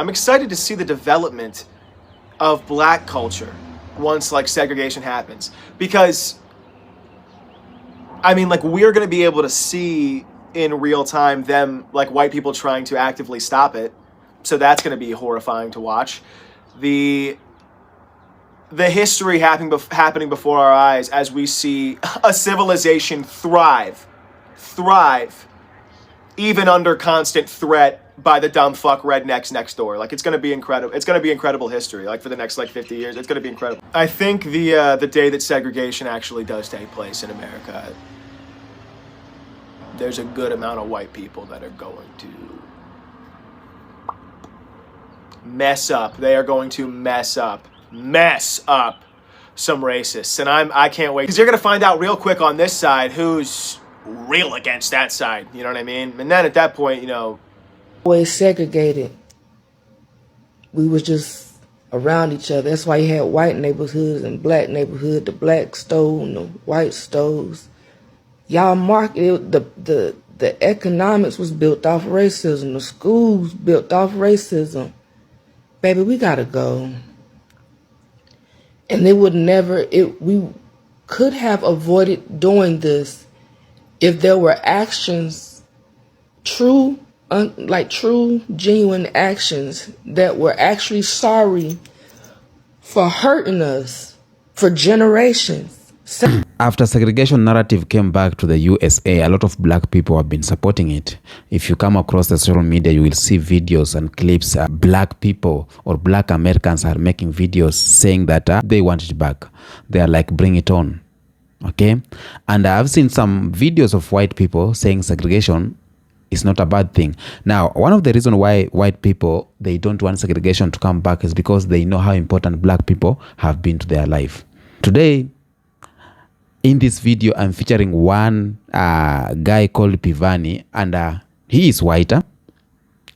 I'm excited to see the development of black culture once like segregation happens, because I mean, like, we're going to be able to see in real time them, like, white people trying to actively stop it. So that's going to be horrifying to watch. The history happening before our eyes as we see a civilization thrive, even under constant threat by the dumb fuck rednecks next door. Like, it's going to be incredible. It's going to be incredible history. Like, for the next, like, 50 years, it's going to be incredible. I think the day that segregation actually does take place in America, there's a good amount of white people that are going to mess up. They are going to mess up some racists. And I can't wait, because you're going to find out real quick on this side who's real against that side. You know what I mean? And then at that point, you know, always segregated. We was just around each other. That's why you had white neighborhoods and black neighborhood. The black stole and the white stoves. Y'all market the economics was built off racism. The schools built off racism. Baby, we gotta go. And we could have avoided doing this if there were actions, true, genuine actions that were actually sorry for hurting us for generations. After segregation narrative came back to the USA, a lot of black people have been supporting it. If you come across the social media, you will see videos and clips. Black people or black Americans are making videos saying that they want it back. They are like, bring it on. Okay? And I've seen some videos of white people saying segregation is not a bad thing. Now, one of the reasons why white people, they don't want segregation to come back is because they know how important black people have been to their life. Today, in this video, I'm featuring one guy called Pivani, and he is whiter.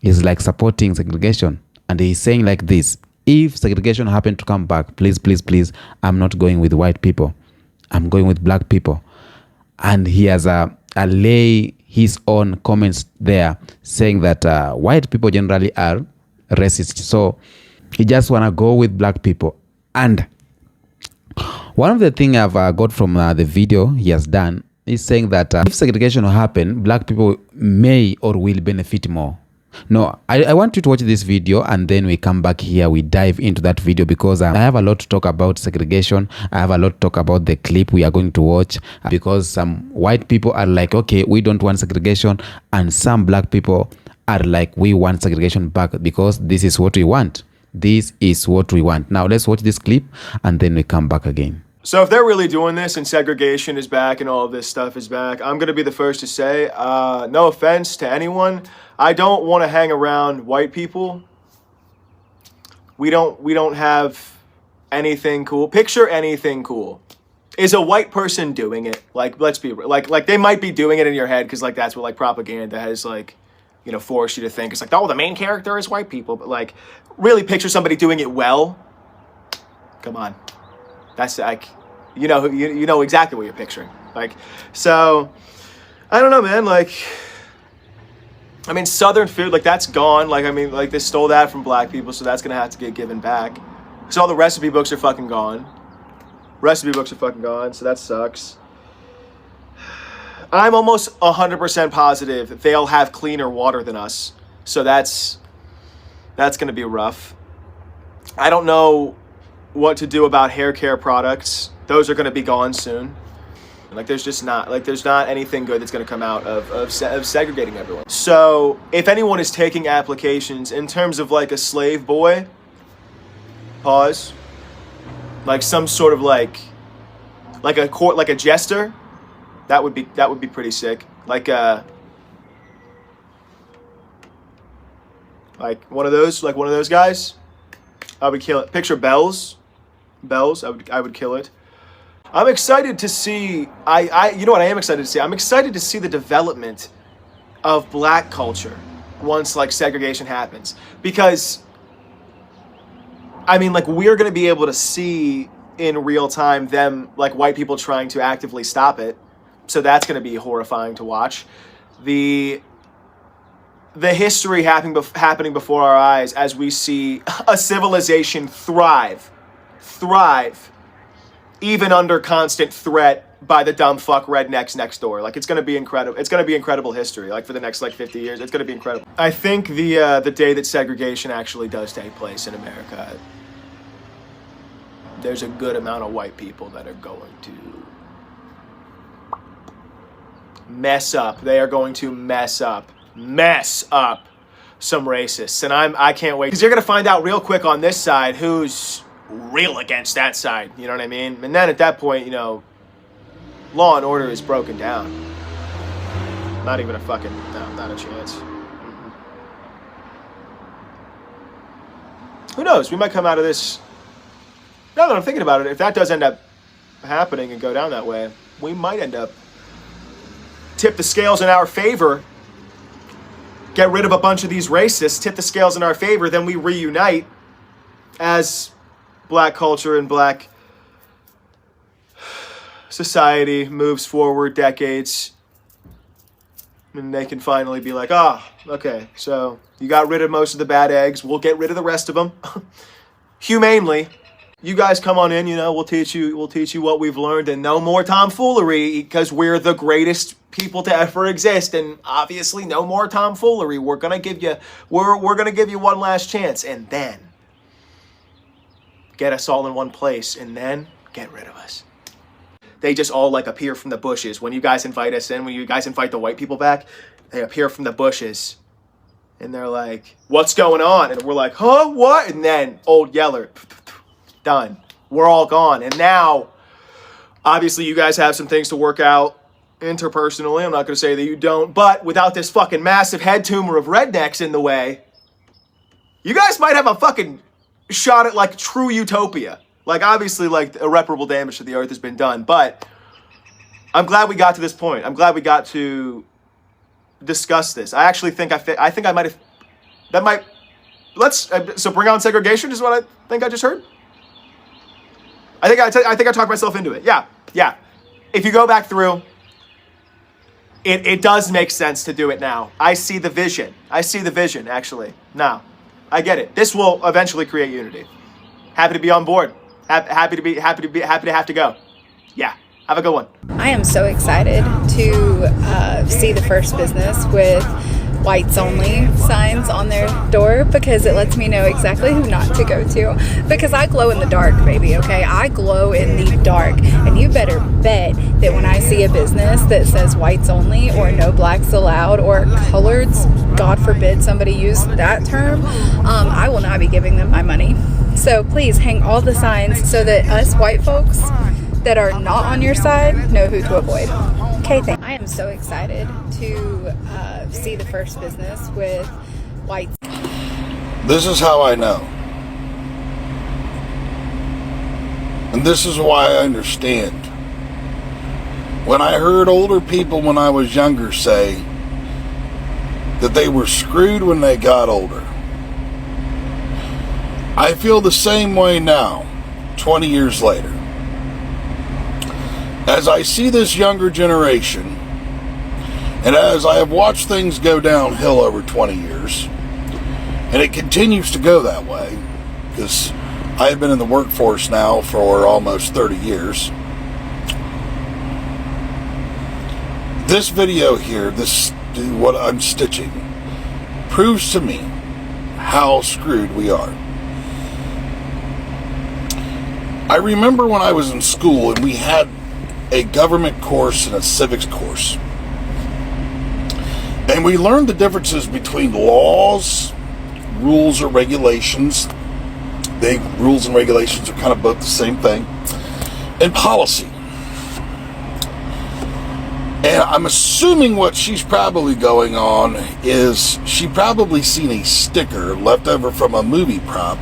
He's like supporting segregation, and he's saying like this: if segregation happened to come back, please, please, please, I'm not going with white people. I'm going with black people. And he has lay his own comments there saying that white people generally are racist. So he just want to go with black people. And one of the things I've got from the video he has done is saying that if segregation will happen, black people may or will benefit more. No, I want you to watch this video and then we come back here. We dive into that video because I have a lot to talk about segregation. I have a lot to talk about the clip we are going to watch, because some white people are like, okay, we don't want segregation. And some black people are like, we want segregation back because this is what we want. This is what we want. Now let's watch this clip and then we come back again. So if they're really doing this and segregation is back and all of this stuff is back, I'm going to be the first to say, no offense to anyone, I don't want to hang around white people. We don't have anything cool. Picture anything cool. Is a white person doing it? Like, let's be like they might be doing it in your head because like that's what like propaganda has like, you know, forced you to think. It's like, oh, the main character is white people, but like really picture somebody doing it well. Come on. That's like, you know exactly what you're picturing. Like, so I don't know, man. Like, I mean, Southern food, like that's gone. Like, I mean, like they stole that from black people, so that's gonna have to get given back. So all the recipe books are fucking gone. So that sucks. I'm almost 100% positive that they'll have cleaner water than us. So that's gonna be rough. I don't know what to do about hair care products. Those are gonna be gone soon. Like there's not anything good that's gonna come out of segregating everyone. So if anyone is taking applications in terms of like a slave boy, pause, like some sort of like a jester, that would be pretty sick. Like one of those guys, I would kill it. Picture Bells, I would kill it. I'm excited to see, you know what I am excited to see? I'm excited to see the development of black culture once like segregation happens. Because, I mean, like we're going to be able to see in real time them, like white people trying to actively stop it. So that's going to be horrifying to watch. The the history happening before our eyes as we see a civilization thrive, even under constant threat by the dumb fuck rednecks next door. Like, it's going to be incredible. It's going to be incredible history. Like, for the next, 50 years, it's going to be incredible. I think the day that segregation actually does take place in America, there's a good amount of white people that are going to mess up. They are going to mess up some racists. And I can't wait, because you're going to find out real quick on this side who's real against that side. You know what I mean? And then at that point, law and order is broken down. Not even a fucking, no, not a chance. Who knows? We might come out of this. Now that I'm thinking about it, if that does end up happening and go down that way, we might end up tip the scales in our favor, get rid of a bunch of these racists, tip the scales in our favor, then we reunite as black culture and black society moves forward decades, and they can finally be like, okay, so you got rid of most of the bad eggs, we'll get rid of the rest of them humanely. You guys come on in, we'll teach you what we've learned, and no more tomfoolery, because we're the greatest people to ever exist, and obviously no more tomfoolery. We're gonna give you one last chance, and then get us all in one place, and then get rid of us. They just all appear from the bushes. When you guys invite us in, when you guys invite the white people back, they appear from the bushes. And they're like, what's going on? And we're like, huh, what? And then Old Yeller, done. We're all gone. And now, obviously, you guys have some things to work out interpersonally. I'm not going to say that you don't. But without this fucking massive head tumor of rednecks in the way, you guys might have a fucking shot at true utopia. Obviously, irreparable damage to the earth has been done. But I'm glad we got to this point. I'm glad we got to discuss this. I actually think I might have. That might. So bring on segregation is what I think I just heard. I think I talked myself into it. Yeah. If you go back through, it does make sense to do it now. I see the vision. Actually. Now, I get it. This will eventually create unity. Happy to be on board. Happy to have to go. Yeah. Have a good one. I am so excited to see the first business with whites only signs on their door, because it lets me know exactly who not to go to, because I glow in the dark, baby. Okay, I glow in the dark, and you better bet that when I see a business that says whites only or no blacks allowed or coloreds, God forbid somebody use that term, I will not be giving them my money. So please hang all the signs so that us white folks that are not on your side know who to avoid. Okay, I am so excited to see the first business with whites. This is how I know. And this is why I understand. When I heard older people when I was younger say that they were screwed when they got older, I feel the same way now, 20 years later. As I see this younger generation, and as I have watched things go downhill over 20 years, and it continues to go that way, because I have been in the workforce now for almost 30 years, this video here, what I'm stitching, proves to me how screwed we are. I remember when I was in school and we had a government course and a civics course. And we learned the differences between laws, rules, or regulations. Rules and regulations are kind of both the same thing. And policy. And I'm assuming what she's probably going on is she probably seen a sticker left over from a movie prop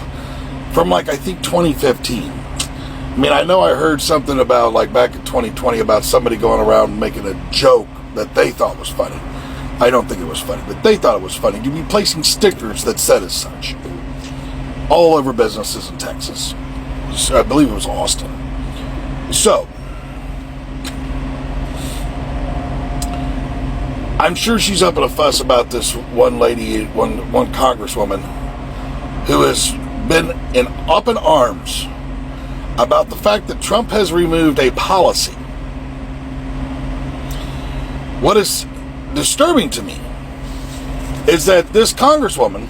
from I think 2015. I mean, I know I heard something about back in 2020 about somebody going around making a joke that they thought was funny. I don't think it was funny, but they thought it was funny. You'd be placing stickers that said as such all over businesses in Texas. I believe it was Austin. So, I'm sure she's up in a fuss about this one lady, one congresswoman, who has been up in arms about the fact that Trump has removed a policy. What is disturbing to me is that this congresswoman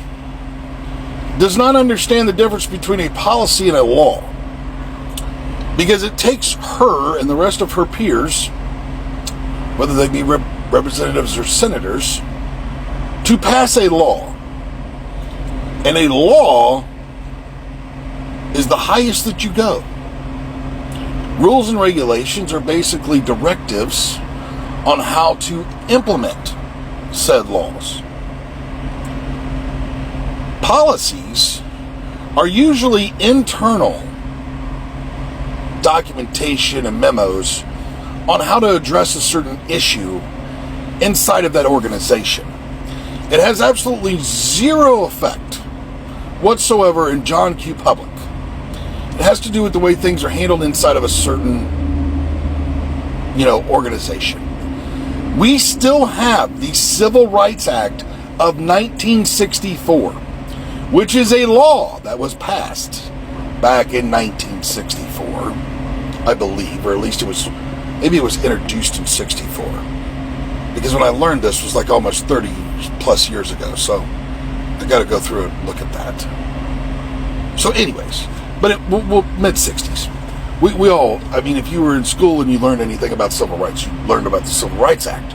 does not understand the difference between a policy and a law. Because it takes her and the rest of her peers, whether they be representatives or senators, to pass a law. And a law is the highest that you go. Rules and regulations are basically directives on how to implement said laws. Policies are usually internal documentation and memos on how to address a certain issue inside of that organization. It has absolutely zero effect whatsoever in John Q. Public. It has to do with the way things are handled inside of a certain, organization. We still have the Civil Rights Act of 1964, which is a law that was passed back in 1964, I believe, or at least maybe it was introduced in 64. Because when I learned this was like almost 30 plus years ago, so I got to go through and look at that. So anyways, but mid-60s. We all, if you were in school and you learned anything about civil rights, you learned about the Civil Rights Act.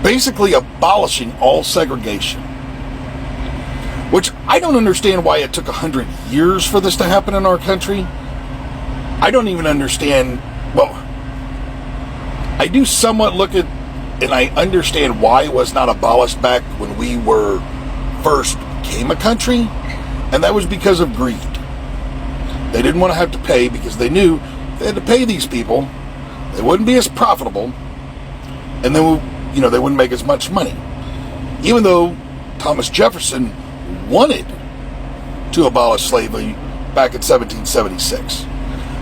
Basically abolishing all segregation. Which I don't understand why it took 100 years for this to happen in our country. I don't even understand, I do somewhat look at, and I understand why it was not abolished back when we first became a country, and that was because of greed. They didn't want to have to pay because they knew they had to pay these people. They wouldn't be as profitable, and then, they wouldn't make as much money. Even though Thomas Jefferson wanted to abolish slavery back in 1776.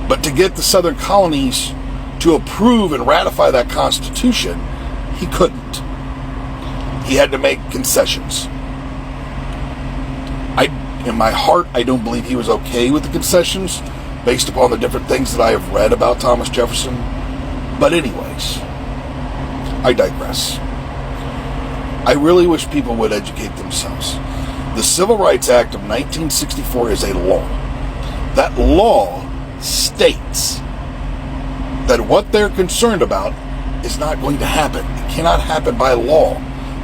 But to get the southern colonies to approve and ratify that Constitution, he couldn't. He had to make concessions. In my heart, I don't believe he was okay with the concessions based upon the different things that I have read about Thomas Jefferson. But anyways, I digress. I really wish people would educate themselves. The Civil Rights Act of 1964 is a law. That law states that what they're concerned about is not going to happen. It cannot happen by law.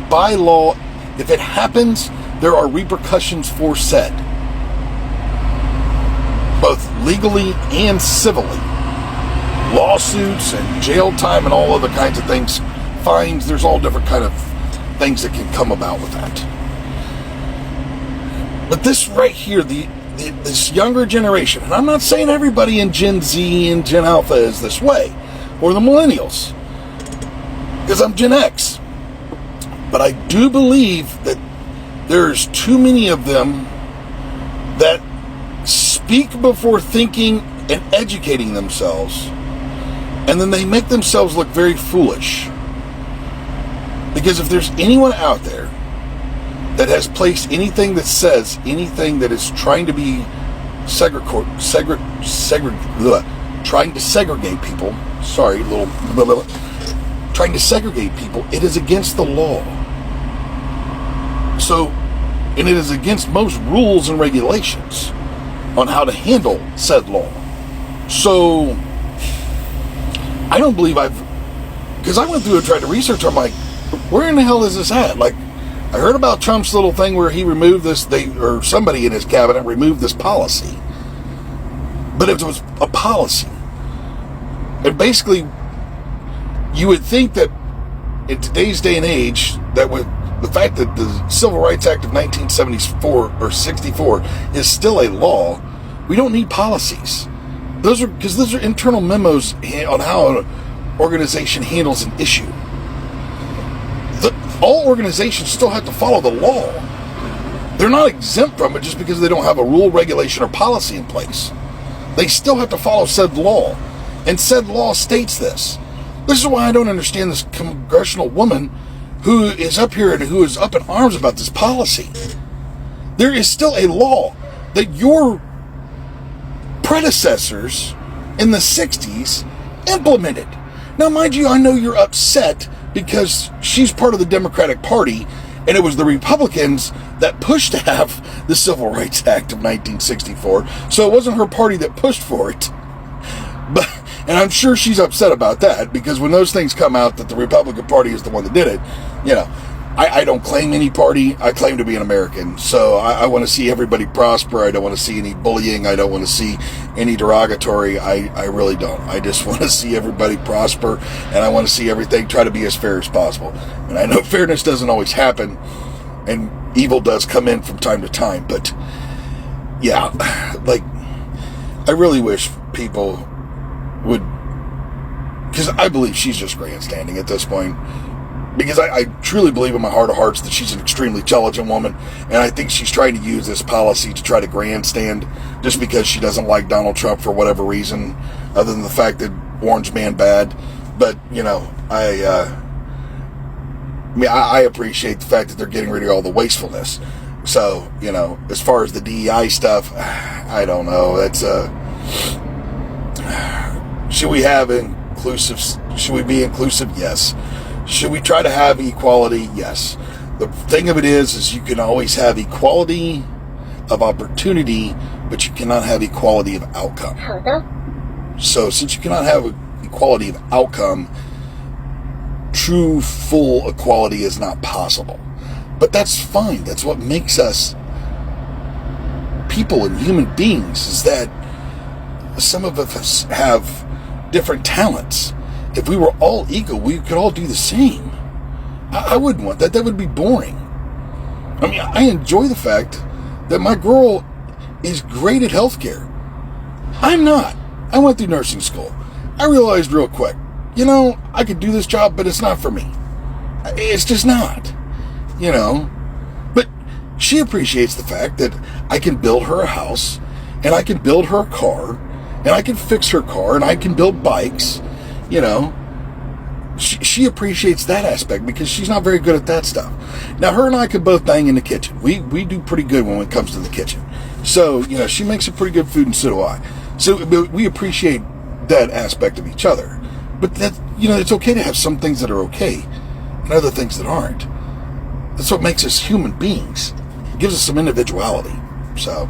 By law, if it happens, there are repercussions for said, both legally and civilly. Lawsuits and jail time and all other kinds of things, fines, there's all different kind of things that can come about with that. But this right here, this younger generation, and I'm not saying everybody in Gen Z and Gen Alpha is this way, or the millennials, because I'm Gen X. But I do believe that there's too many of them that speak before thinking and educating themselves, and then they make themselves look very foolish. Because if there's anyone out there that has placed anything that says anything that is trying to be trying to segregate people, trying to segregate people, it is against the law. So, and it is against most rules and regulations on how to handle said law. So, I don't believe because I went through and tried to research, I'm like, where in the hell is this at? Like, I heard about Trump's little thing where he removed this, or somebody in his cabinet removed this policy. But it was a policy. And basically, you would think that in today's day and age, that with the fact that the Civil Rights Act of 1974 or 64 is still a law, we don't need policies. Those are internal memos on how an organization handles an issue. All organizations still have to follow the law. They're not exempt from it just because they don't have a rule, regulation, or policy in place. They still have to follow said law. And said law states this. This is why I don't understand this congressional woman who is up here and who is up in arms about this policy. There is still a law that your predecessors in the 60s implemented. Now, mind you, I know you're upset because she's part of the Democratic Party, and it was the Republicans that pushed to have the Civil Rights Act of 1964, so it wasn't her party that pushed for it. And I'm sure she's upset about that, because when those things come out that the Republican Party is the one that did it, I don't claim any party. I claim to be an American. So I want to see everybody prosper. I don't want to see any bullying. I don't want to see any derogatory. I really don't. I just want to see everybody prosper, and I want to see everything try to be as fair as possible. And I know fairness doesn't always happen, and evil does come in from time to time. But yeah, I really wish people would, because I believe she's just grandstanding at this point, because I truly believe in my heart of hearts that she's an extremely intelligent woman, and I think she's trying to use this policy to try to grandstand just because she doesn't like Donald Trump for whatever reason, other than the fact that orange man bad. But I appreciate the fact that they're getting rid of all the wastefulness. So, as far as the DEI stuff, I don't know. That's should we have inclusive? Should we be inclusive? Yes. Should we try to have equality? Yes. The thing of it is you can always have equality of opportunity, but you cannot have equality of outcome. So since you cannot have equality of outcome, true full equality is not possible. But that's fine. That's what makes us people and human beings, is that some of us have different talents. If we were all equal, we could all do the same. I wouldn't want that. That would be boring. I mean, I enjoy the fact that my girl is great at healthcare. I'm not. I went through nursing school. I realized real quick, I could do this job, but it's not for me. It's just not, But she appreciates the fact that I can build her a house, and I can build her a car, and I can fix her car, and I can build bikes. She appreciates that aspect because she's not very good at that stuff. Now, her and I could both bang in the kitchen. We do pretty good when it comes to the kitchen. So, she makes some pretty good food, and so do I. So we appreciate that aspect of each other. But that, it's okay to have some things that are okay and other things that aren't. That's what makes us human beings. It gives us some individuality. So,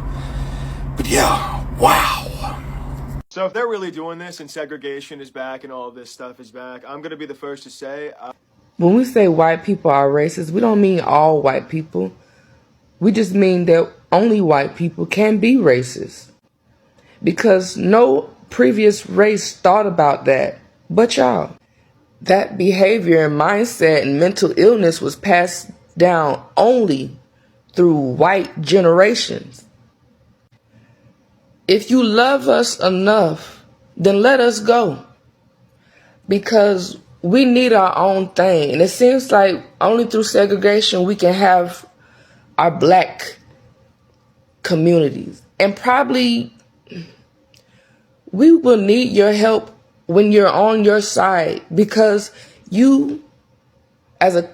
but yeah, wow. So if they're really doing this and segregation is back and all of this stuff is back, I'm going to be the first to say... When we say white people are racist, we don't mean all white people. We just mean that only white people can be racist. Because no previous race thought about that but y'all. That behavior and mindset and mental illness was passed down only through white generations. If you love us enough, then let us go. Because we need our own thing. And it seems like only through segregation we can have our black communities. And probably we will need your help when you're on your side. Because you, as a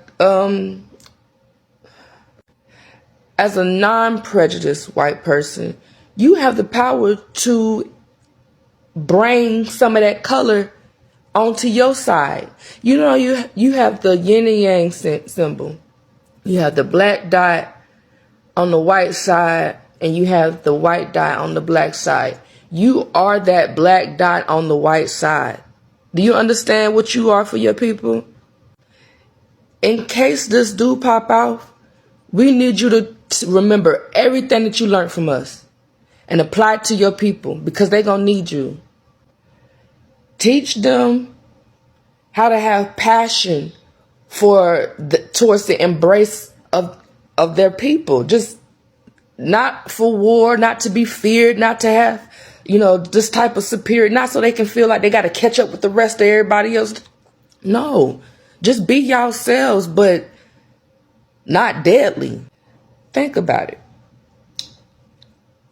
non-prejudiced white person, you have the power to bring some of that color onto your side. You have the yin and yang symbol. You have the black dot on the white side, and you have the white dot on the black side. You are that black dot on the white side. Do you understand what you are for your people? In case this do pop off, we need you to remember everything that you learned from us and apply it to your people, because they're going to need you. Teach them how to have passion towards the embrace of their people. Just not for war, not to be feared, not to have, this type of superior, not so they can feel like they got to catch up with the rest of everybody else. No, just be yourselves, but not deadly. Think about it.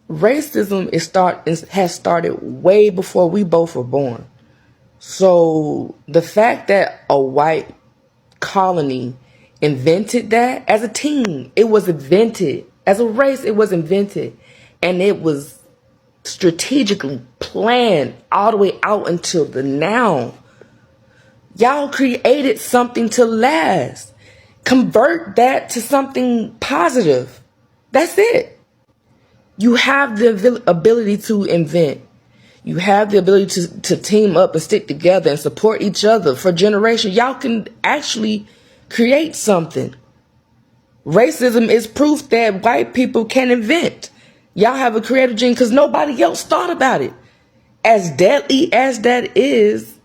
Racism has started way before we both were born. So the fact that a white colony invented that as a team, it was invented. As a race, it was invented. And it was strategically planned all the way out until the now. Y'all created something to last. Convert that to something positive. That's it. You have the ability to invent. You have the ability to team up and stick together and support each other for generations. Y'all can actually create something. Racism is proof that white people can invent. Y'all have a creative gene because nobody else thought about it. As deadly as that is,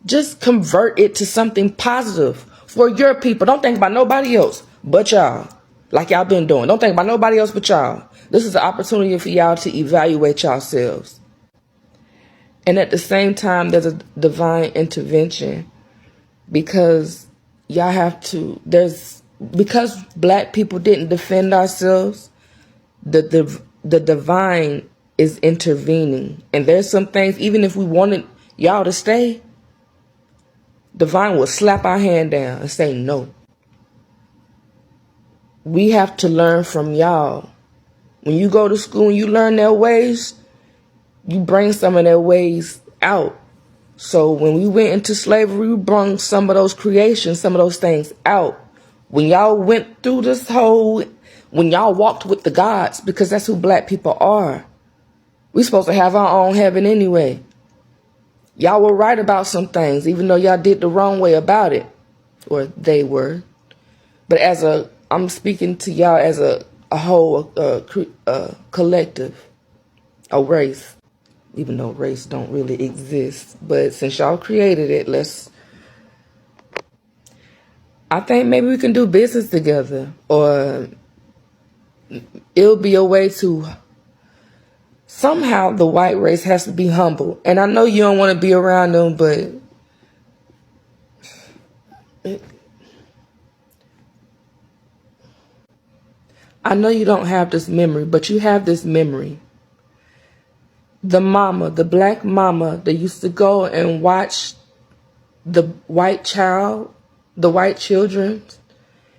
just convert it to something positive for your people. Don't think about nobody else but y'all, like y'all been doing. Don't think about nobody else but y'all. This is an opportunity for y'all to evaluate yourselves. And at the same time, there's a divine intervention because y'all have to, because black people didn't defend ourselves, the divine is intervening. And there's some things, even if we wanted y'all to stay, divine will slap our hand down and say no. We have to learn from y'all. When you go to school and you learn their ways, you bring some of their ways out. So when we went into slavery, we brought some of those creations, some of those things out. When y'all went through this when y'all walked with the gods, because that's who black people are. We supposed to have our own heaven anyway. Y'all were right about some things, even though y'all did the wrong way about it. Or they were. But I'm speaking to y'all as a whole, collective, a race. Even though race don't really exist. But since y'all created it, I think maybe we can do business together. Or it'll be a way to, somehow the white race has to be humble. And I know you don't want to be around them, but I know you don't have this memory, but you have this memory. The black mama that used to go and watch the white children,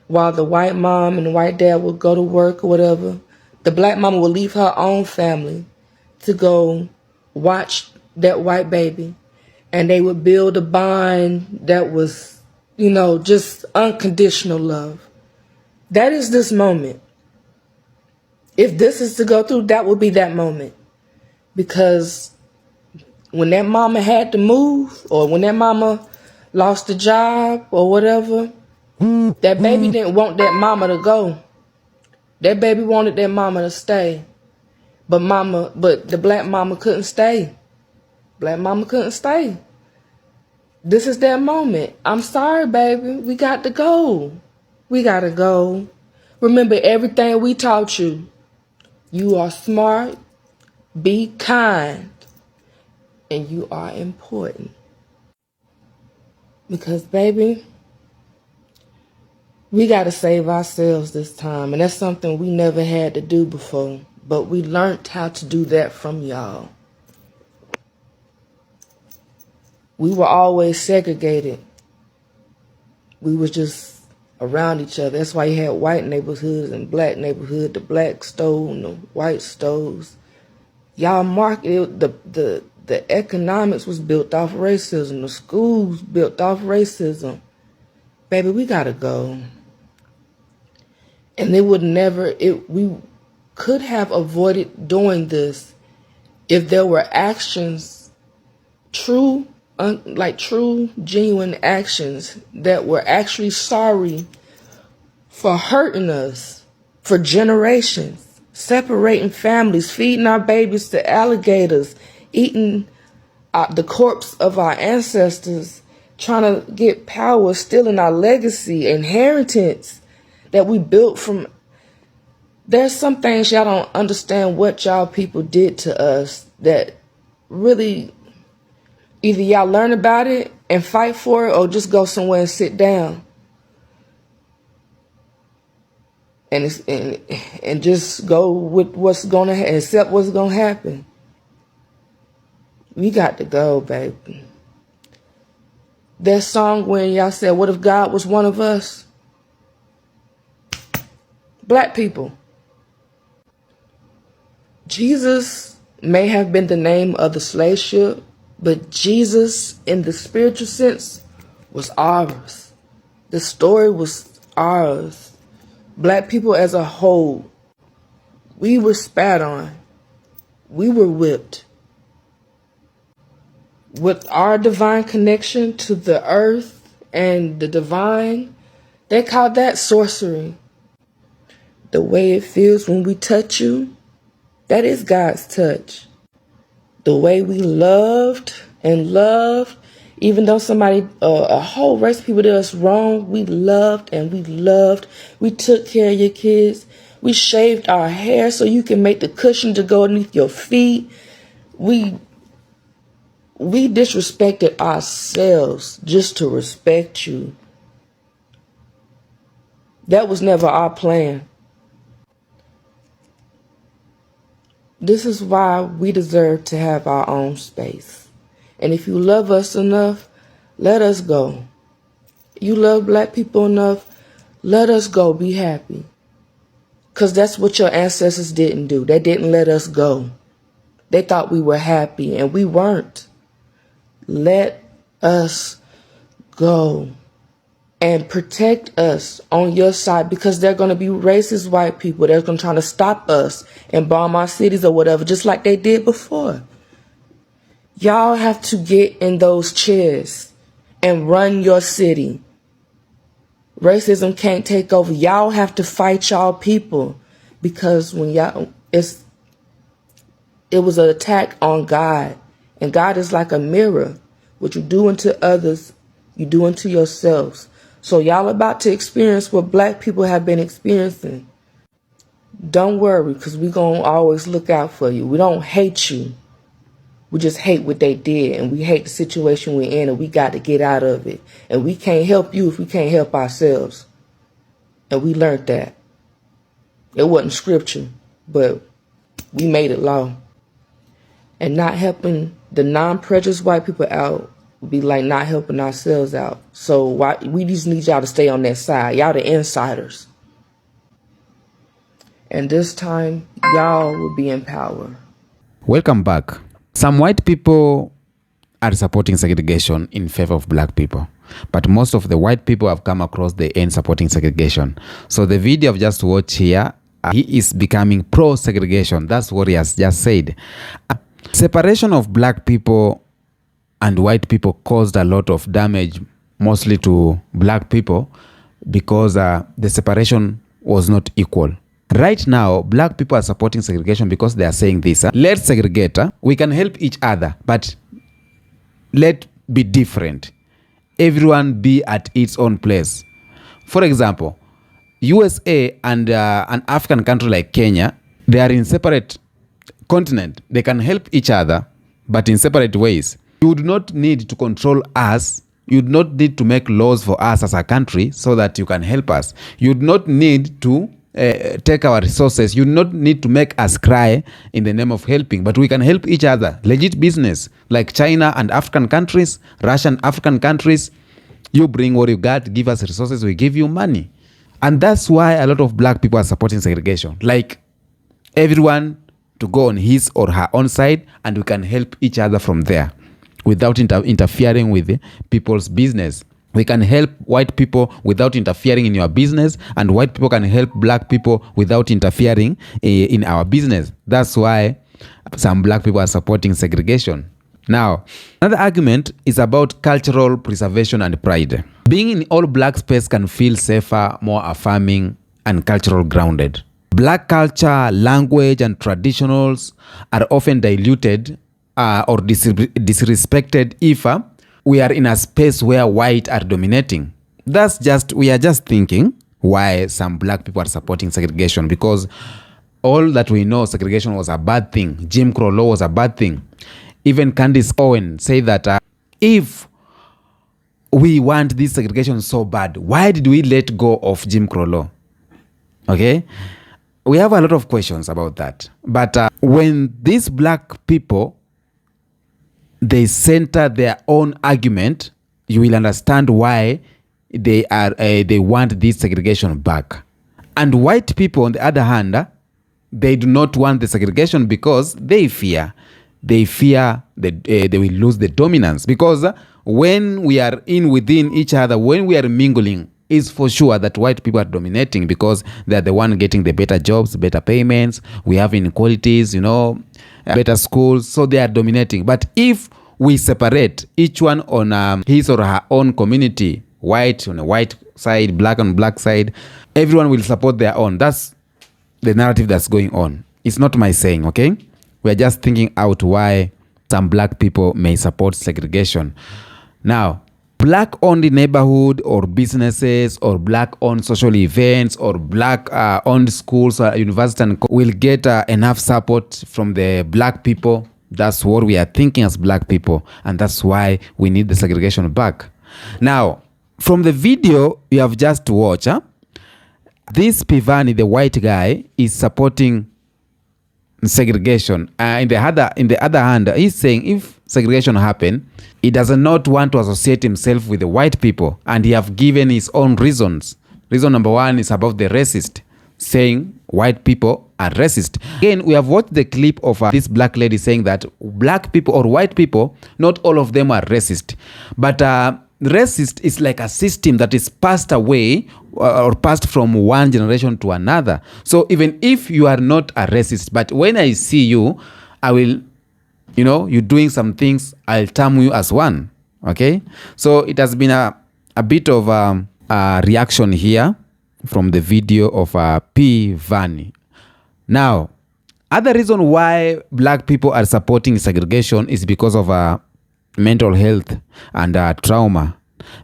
while the white mom and the white dad would go to work or whatever. The black mama would leave her own family to go watch that white baby. And they would build a bond that was, just unconditional love. That is this moment. If this is to go through, that will be that moment. Because when that mama had to move, or when that mama lost a job or whatever, that baby didn't want that mama to go. That baby wanted that mama to stay. But the black mama couldn't stay. Black mama couldn't stay. This is that moment. I'm sorry, baby. We got to go. We got to go. Remember everything we taught you. You are smart. Be kind. And you are important. Because, baby, we got to save ourselves this time. And that's something we never had to do before. But we learned how to do that from y'all. We were always segregated. We was just around each other. That's why you had white neighborhoods and black neighborhood. The black stole and the white stoves. Y'all marketed, the economics was built off racism. The schools built off racism. Baby, we gotta go. And we could have avoided doing this if there were actions, true, genuine actions that were actually sorry for hurting us for generations. Separating families, feeding our babies to alligators, eating the corpse of our ancestors, trying to get power, stealing our legacy, inheritance that we built from. There's some things y'all don't understand what y'all people did to us that really either y'all learn about it and fight for it or just go somewhere and sit down. And just go with what's gonna accept what's gonna happen. We got to go, baby. That song when y'all said, what if God was one of us? Black people. Jesus may have been the name of the slave ship, but Jesus, in the spiritual sense, was ours. The story was ours. Black people as a whole, we were spat on. We were whipped. With our divine connection to the earth and the divine, they call that sorcery. The way it feels when we touch you, that is God's touch. The way we loved and loved, even though somebody, a whole race of people did us wrong, we loved and we loved. We took care of your kids. We shaved our hair so you can make the cushion to go underneath your feet. We disrespected ourselves just to respect you. That was never our plan. This is why we deserve to have our own space. And if you love us enough, let us go. You love black people enough, let us go, be happy. Because that's what your ancestors didn't do. They didn't let us go. They thought we were happy, and we weren't. Let us go. And protect us on your side, because they're going to be racist white people. They're going to try to stop us and bomb our cities or whatever, just like they did before. Y'all have to get in those chairs and run your city. Racism can't take over. Y'all have to fight y'all people, because when it was an attack on God, and God is like a mirror. What you do unto others, you do unto yourselves. So y'all about to experience what black people have been experiencing. Don't worry, because we're going to always look out for you. We don't hate you. We just hate what they did, and we hate the situation we're in, and we got to get out of it. And we can't help you if we can't help ourselves. And we learned that. It wasn't scripture, but we made it law. And not helping the non-prejudiced white people out would be like not helping ourselves out. So we just need y'all to stay on that side. Y'all the insiders. And this time, y'all will be in power. Welcome back. Some white people are supporting segregation in favor of black people, but most of the white people have come across the end supporting segregation. So the video I've just watched here, he is becoming pro-segregation. That's what he has just said. Separation of black people and white people caused a lot of damage, mostly to black people, because the separation was not equal. Right now, black people are supporting segregation because they are saying this. Let's segregate. We can help each other, but let's be different. Everyone be at its own place. For example, USA and an African country like Kenya, they are in separate continent. They can help each other, but in separate ways. You would not need to control us. You would not need to make laws for us as a country so that you can help us. You would not need to take our resources. You do not need to make us cry in the name of helping, but we can help each other. Legit business like China and African countries, Russian African countries. You bring what you got, give us resources, we give you money. And that's why a lot of black people are supporting segregation. Like everyone to go on his or her own side, and we can help each other from there without interfering with people's business. We can help white people without interfering in your business, and white people can help black people without interfering in our business. That's why some black people are supporting segregation. Now, another argument is about cultural preservation and pride. Being in all black space can feel safer, more affirming, and cultural grounded. Black culture, language, and traditionals are often diluted or disrespected if we are in a space where white are dominating. We are just thinking why some black people are supporting segregation, because all that we know, segregation was a bad thing. Jim Crow law was a bad thing. Even Candace Owen said that if we want this segregation so bad, why did we let go of Jim Crow law? Okay? We have a lot of questions about that. But when these black people, they center their own argument you will understand why they want this segregation back. And white people, on the other hand, they do not want the segregation because they fear that they will lose the dominance. Because when we are within each other, when we are mingling, it's for sure that white people are dominating because they're the one getting the better jobs, better payments. We have inequalities, better schools, so they are dominating. But if we separate each one on his or her own community, white on a white side, black on black side, everyone will support their own. That's the narrative that's going on. It's not my saying, okay? We're just thinking out why some black people may support segregation. Now, black-owned neighborhood or businesses or black-owned social events or black-owned schools or universities will get enough support from the black people. That's what we are thinking as black people, and that's why we need the segregation back. Now, from the video you have just watched, this Pivani, the white guy, is supporting segregation. In the other hand, he's saying if segregation happen, he does not want to associate himself with the white people, and he have given his own reasons. Reason number one is about the racist, saying white people are racist. Again, we have watched the clip of this black lady saying that black people or white people, not all of them are racist, but racist is like a system that is passed away or passed from one generation to another. So even if you are not a racist, but when I see you, I will, you're doing some things, I'll term you as one. Okay? So it has been a bit of a reaction here from the video of P. Vani. Now, other reason why black people are supporting segregation is because of mental health and trauma.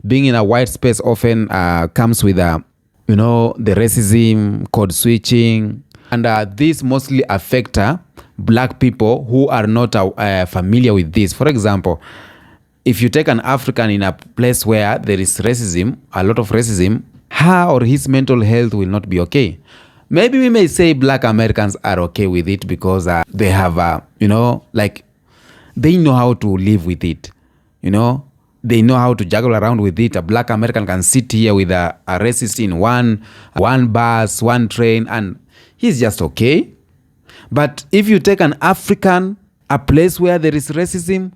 Being in a white space often comes with the racism, code switching, and this mostly affect black people who are not familiar with this. For example, if you take an African in a place where there is racism, a lot of racism, her or his mental health will not be okay. Maybe we may say black Americans are okay with it because they have, they know how to live with it. They know how to juggle around with it. A black American can sit here with a racist in one bus, one train, and he's just okay. But if you take an African, a place where there is racism,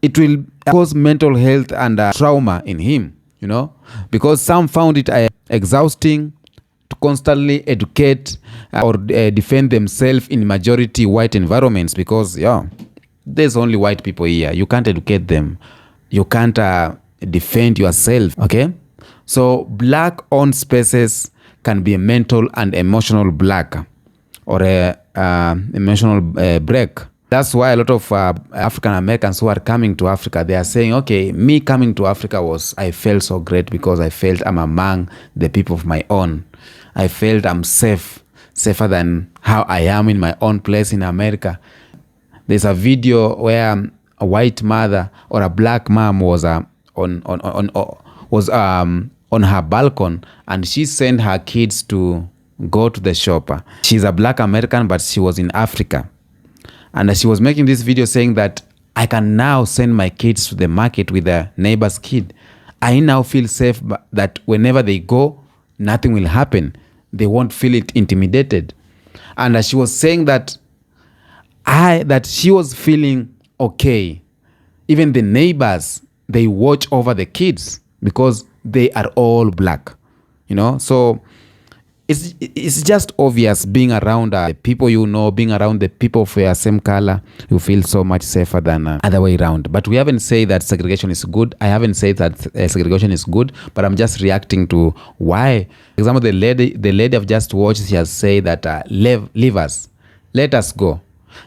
it will cause mental health and trauma in him, because some found it exhausting to constantly educate or defend themselves in majority white environments because, there's only white people here. You can't educate them. You can't defend yourself, okay? So black-owned spaces can be a mental and emotional block or a emotional break. That's why a lot of African Americans who are coming to Africa, they are saying, okay, me coming to Africa I felt so great because I felt I'm among the people of my own. I felt I'm safer than how I am in my own place in America. There's a video where a white mother or a black mom was on her balcony, and she sent her kids to go to the shop. She's a black American, but she was in Africa. And she was making this video saying that I can now send my kids to the market with a neighbor's kid. I now feel safe that whenever they go, nothing will happen. They won't feel intimidated. And she was saying that she was feeling okay. Even the neighbors, they watch over the kids because they are all black. So it's just obvious being around the people being around the people of your same color, you feel so much safer than other way around. But we haven't said that segregation is good. I haven't said that segregation is good, but I'm just reacting to why. For example, the lady I've just watched, she has said that leave us, let us go.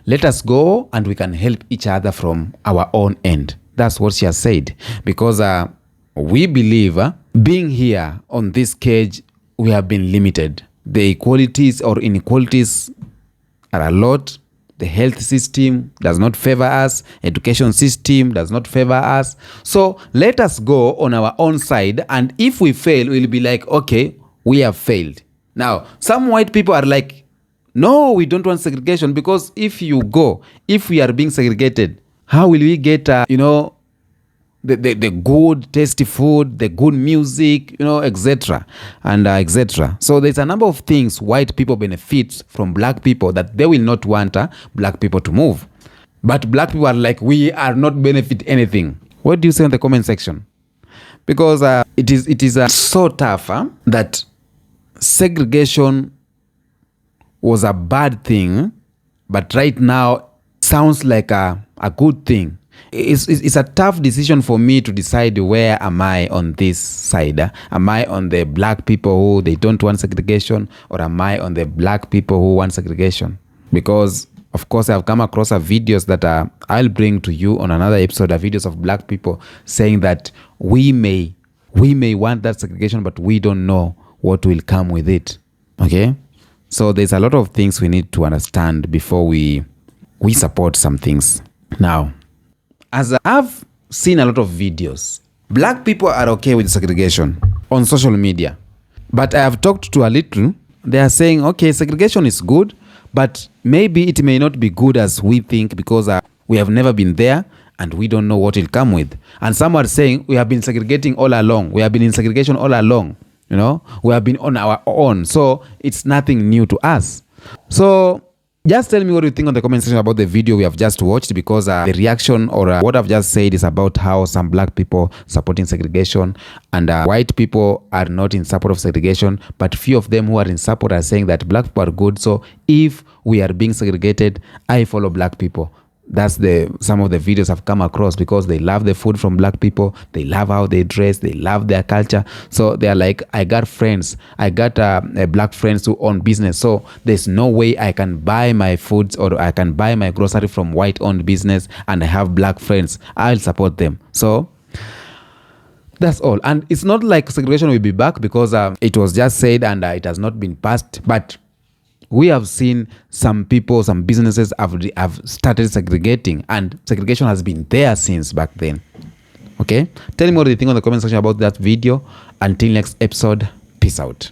Let us go and we can help each other from our own end. That's what she has said. Because we believe being here on this cage, we have been limited. The equalities or inequalities are a lot. The health system does not favor us. Education system does not favor us. So let us go on our own side. And if we fail, we'll be like, okay, we have failed. Now, some white people are like, no, we don't want segregation because if we are being segregated, how will we get, the good tasty food, the good music, etc. and etc. So there's a number of things white people benefit from black people that they will not want black people to move. But black people are like, we are not benefit anything. What do you say in the comment section? Because it is so tough that segregation was a bad thing, but right now sounds like a good thing. It's a tough decision for me to decide where am I on this side. Am I on the black people who they don't want segregation, or am I on the black people who want segregation? Because of course I've come across videos that I'll bring to you on another episode, videos of black people saying that we may want that segregation, but we don't know what will come with it. Okay, so there's a lot of things we need to understand before we support some things. Now, as I've seen a lot of videos, black people are okay with segregation on social media. But I have talked to a little, they are saying, okay, segregation is good, but maybe it may not be good as we think, because we have never been there and we don't know what will come with. And some are saying we have been segregating all along. We have been in segregation all along. We have been on our own. So it's nothing new to us. So just tell me what you think on the comment section about the video we have just watched, because the reaction or what I've just said is about how some black people supporting segregation and white people are not in support of segregation, but few of them who are in support are saying that black people are good. So if we are being segregated, I follow black people. That's some of the videos I've come across, because they love the food from black people, they love how they dress, they love their culture. So they're like, I got black friends who own business, so there's no way I can buy my foods or I can buy my grocery from white owned business and I have black friends. I'll support them. So that's all. And it's not like segregation will be back, because it was just said and it has not been passed, but we have seen some people, some businesses have started segregating, and segregation has been there since back then. Okay? Tell me what you think on the comment section about that video. Until next episode, peace out.